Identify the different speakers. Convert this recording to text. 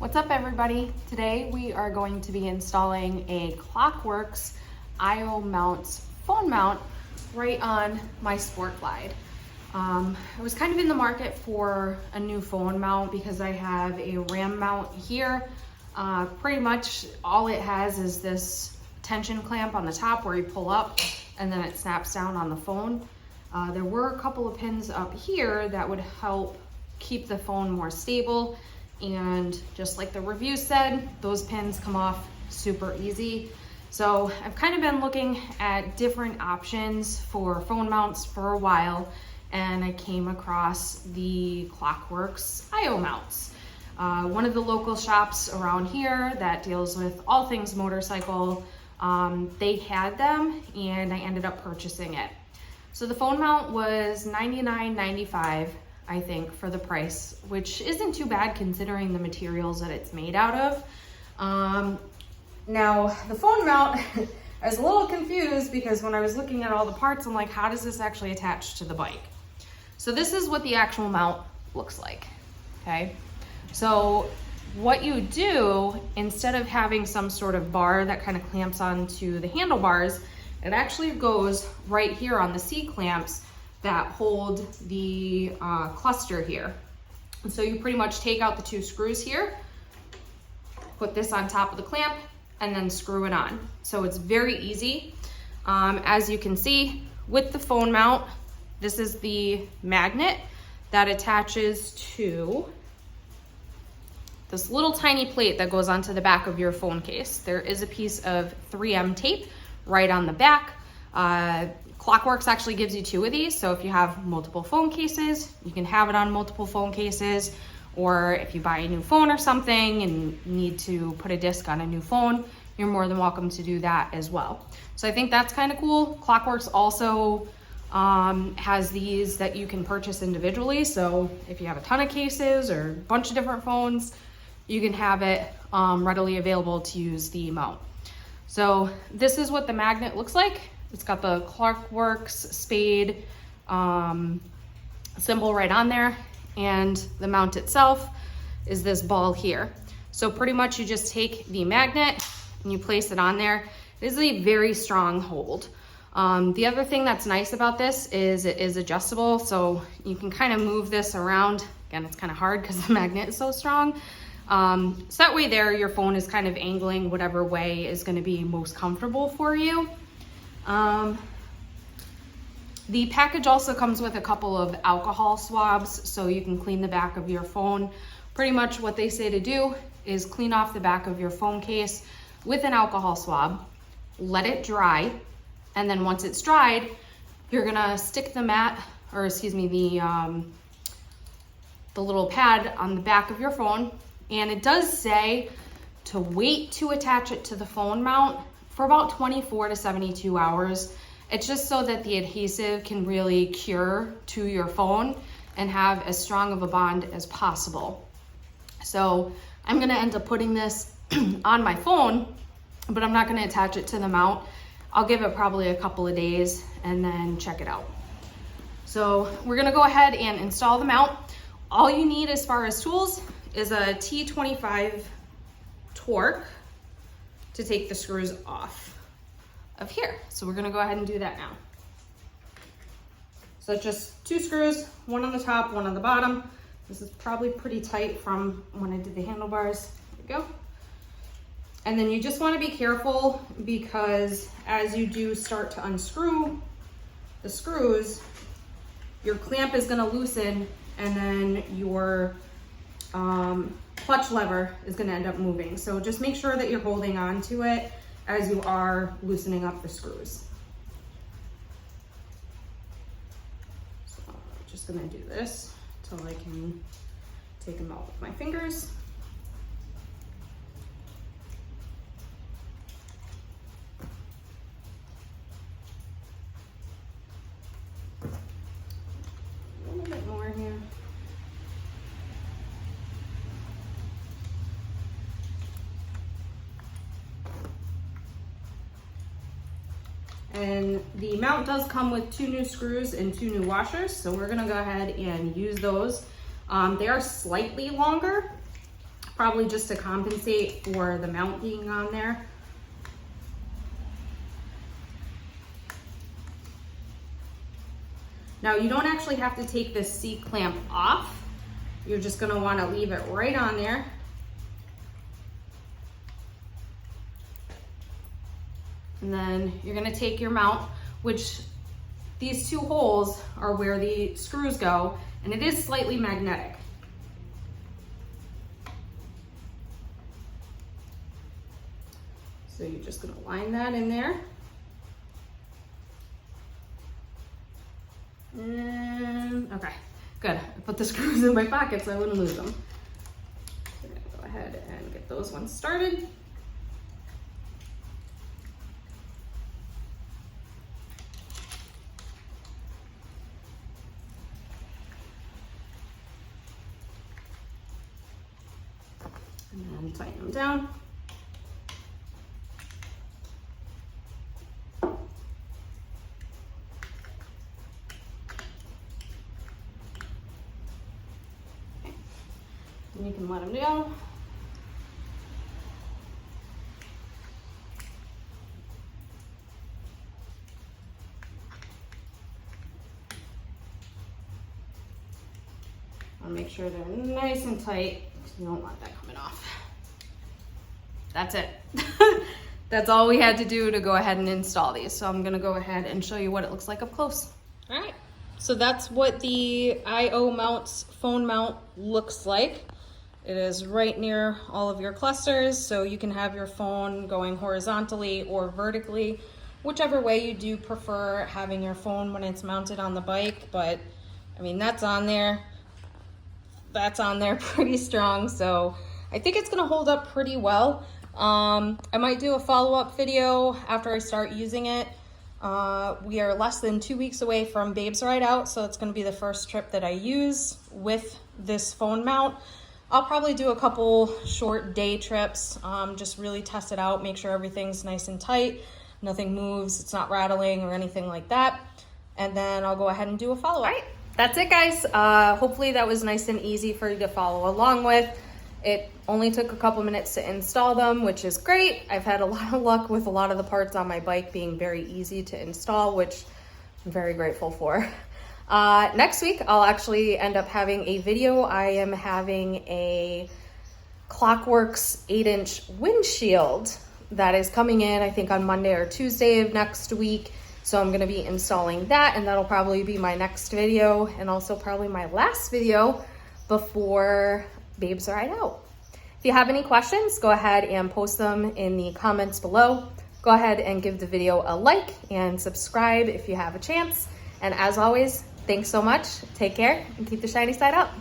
Speaker 1: What's up everybody? Today we are going to be installing a Klock Werks iOMount phone mount right on my Sport Glide. I was kind of in the market for a new phone mount because I have a RAM mount here. Pretty much all it has is this tension clamp on the top where you pull up and then it snaps down on the phone. There were a couple of pins up here that would help keep the phone more stable, and just like the review said, those pins come off super easy. So I've kind of been looking at different options for phone mounts for a while, and I came across the Klock Werks iOMounts. One of the local shops around here that deals with all things motorcycle, they had them and I ended up purchasing it. So the phone mount was $99.95, I think, for the price, which isn't too bad considering the materials that it's made out of. Now the phone mount, I was a little confused because when I was looking at all the parts, I'm like, how does this actually attach to the bike? So this is what the actual mount looks like, okay? So what you do, instead of having some sort of bar that kind of clamps onto the handlebars, it actually goes right here on the C-clamps that hold the cluster here. And so you pretty much take out the two screws here, put this on top of the clamp, and then screw it on. So it's very easy. As you can see with the phone mount, this is the magnet that attaches to this little tiny plate that goes onto the back of your phone case. There is a piece of 3M tape right on the back. Klock Werks actually gives you two of these, so if you have multiple phone cases, you can have it on multiple phone cases, or if you buy a new phone or something and need to put a disc on a new phone, you're more than welcome to do that as well. So I think that's kind of cool. Klock Werks also has these that you can purchase individually, so if you have a ton of cases or a bunch of different phones, you can have it readily available to use the mount. So this is what the magnet looks like. It's got the Klock Werks spade symbol right on there, and the mount itself is this ball here. So pretty much you just take the magnet and you place it on there. It is a very strong hold. The other thing that's nice about this is it is adjustable, so you can kind of move this around. Again, it's kind of hard because the magnet is so strong. So that way there, your phone is kind of angling whatever way is going to be most comfortable for you. The package also comes with a couple of alcohol swabs so you can clean the back of your phone. Pretty much what they say to do is clean off the back of your phone case with an alcohol swab, let it dry, and then once it's dried, you're gonna stick the the little pad on the back of your phone. And it does say to wait to attach it to the phone mount for about 24 to 72 hours. It's just so that the adhesive can really cure to your phone and have as strong of a bond as possible. So I'm gonna end up putting this on my phone, but I'm not gonna attach it to the mount. I'll give it probably a couple of days and then check it out. So we're gonna go ahead and install the mount. All you need as far as tools is a T25 torque to take the screws off of here. So we're gonna go ahead and do that now. So just two screws, one on the top, one on the bottom. This is probably pretty tight from when I did the handlebars. There we go. And then you just wanna be careful because as you do start to unscrew the screws, your clamp is gonna loosen and then your clutch lever is going to end up moving. So just make sure that you're holding on to it as you are loosening up the screws. So I'm just going to do this until I can take them out with my fingers. A little bit more here. And the mount does come with two new screws and two new washers, so we're gonna go ahead and use those. They are slightly longer probably just to compensate for the mount being on there. Now you don't actually have to take this C-clamp off. You're just gonna wanna leave it right on there. And then you're gonna take your mount, which these two holes are where the screws go, and it is slightly magnetic. So you're just gonna line that in there. And, okay, good. I put the screws in my pocket so I wouldn't lose them. So I'm gonna go ahead and get those ones started. And then tighten them down. And you can let them go. I'll make sure they're nice and tight because you don't want that coming off. That's it. That's all we had to do to go ahead and install these. So I'm gonna go ahead and show you what it looks like up close. All right, so that's what the iOMount's phone mount looks like. It is right near all of your clusters, so you can have your phone going horizontally or vertically, whichever way you do prefer having your phone when it's mounted on the bike. But I mean, that's on there pretty strong, so I think it's gonna hold up pretty well. I might do a follow-up video after I start using it. We are less than 2 weeks away from Babe's Ride Out, so it's gonna be the first trip that I use with this phone mount. I'll probably do a couple short day trips, just really test it out, make sure everything's nice and tight, nothing moves, it's not rattling or anything like that. And then I'll go ahead and do a follow-up. All right, that's it, guys. Hopefully that was nice and easy for you to follow along with. It only took a couple minutes to install them, which is great. I've had a lot of luck with a lot of the parts on my bike being very easy to install, which I'm very grateful for. Next week, I'll actually end up having a video. I am having a Klock Werks 8-inch windshield that is coming in, I think on Monday or Tuesday of next week. So I'm gonna be installing that, and that'll probably be my next video, and also probably my last video before Babe's Ride Out. If you have any questions, go ahead and post them in the comments below. Go ahead and give the video a like and subscribe if you have a chance. And as always, thanks so much. Take care and keep the shiny side up.